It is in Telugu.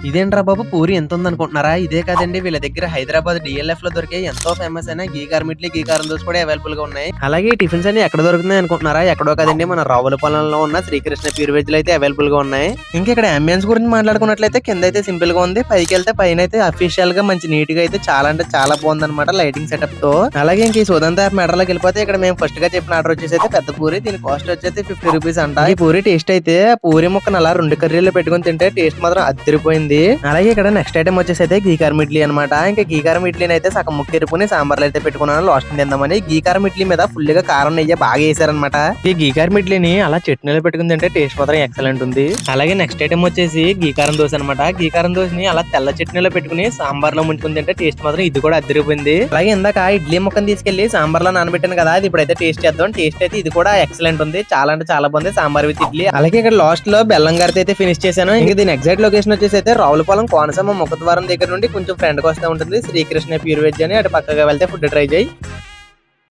ఇదేంట్రా బాబు పూరి ఎంత ఉందనుకుంటున్నారా? ఇదే కాదండి వీళ్ళ దగ్గర హైదరాబాద్ DLF లో దొరికే ఎంతో ఫేమస్ అయిన గీ కారం ఇడ్లీ, గీ కారం దోశ కూడా అవైలబుల్ గా ఉన్నాయి. అలాగే ఈ టిఫిన్స్ అన్ని ఎక్కడ దొరుకుతున్నాయి అనుకుంటున్నారా? ఎక్కడో కాదండి మన రావులపాలెంలో ఉన్న శ్రీకృష్ణ ప్యూర్ వెజ్ లో అయితే అవైలబుల్ గా ఉన్నాయి. ఇంకా ఇక్కడ అంబియన్స్ గురించి మాట్లాడుకున్నట్లయితే కింద అయితే సింపుల్ గా ఉంది. పైకి వెళ్తే పైన అయితే అఫీషియల్ గా మంచి నీట్ గా అయితే చాలా అంటే చాలా బాగుంది అనమాట లైటింగ్ సెటప్ తో. అలాగే ఇంక ఈ సుదంత యాప్ మెడలోకి వెళ్ళిపోతే ఇక్కడ మేము ఫస్ట్ గా చెప్పిన ఆర్డర్ వచ్చేసి అయితే పెద్ద పూరి. దీని కాస్ట్ వచ్చేసి 50 రూపీస్ అంట. ఈ పూరి టేస్ట్ అయితే పూరి ముక్కను అలా 2 కర్రీలు పెట్టుకుని తింటే టేస్ట్ మాత్రం అదిరిపోయింది. అలాగే ఇక్కడ నెక్స్ట్ ఐటమ్ వచ్చేసి అయితే గీకారం ఇడ్లీ అనమాట. ఇంకా గీకారం ఇడ్లీని అయితే సగం ముక్క ఎరుపుని సాంబార్లు అయితే పెట్టుకున్నాను లాస్ట్ తిందామని. గీకారం ఇడ్లీ మీద ఫుల్ గా కారం నెయ్యి బాగా వేసారనమాట. ఈ గీకారం ఇడ్లీని అలా చట్నీలో పెట్టుకుని తింటే టేస్ట్ మాత్రం ఎక్సలెంట్ ఉంది. అలాగే నెక్స్ట్ ఐటమ్ వచ్చేసి గీకారం దోశ అనమాట. గీకారం దోశని అలా తెల్ల చట్నీలో పెట్టుకుని సాంబార్ లో ముంచుకుని తింటే టేస్ట్ మాత్రం ఇది కూడా అదిరిపోయింది. అలాగే ఇందాక ఇడ్లీ ముక్కను తీసుకెళ్లి సాంబార్ లో నానబెట్టాను కదా, అది ఇప్పుడైతే టేస్ట్ చేద్దాం. టేస్ట్ అయితే ఇది కూడా ఎక్సలెంట్ ఉంది, చాలా అంటే చాలా బాగుంది సాంబార్ విత్ ఇడ్లీ. అలాగే ఇక్కడ లాస్ట్ లో బెల్లం గారితో అయితే ఫినిష్ చేశాను. ఇంకా దీని ఎగ్జాక్ట్ లొకేషన్ వచ్చేసి అయితే రావులపాలెం కోనసీమ ముఖద్వారం దగ్గర నుండి కొంచెం ఫ్రంట్ కి వస్తూ ఉంటుంది శ్రీకృష్ణ ప్యూర్ వెజ్ అని. అటు పక్కగా వెళ్తే ఫుడ్ ట్రై చేయి.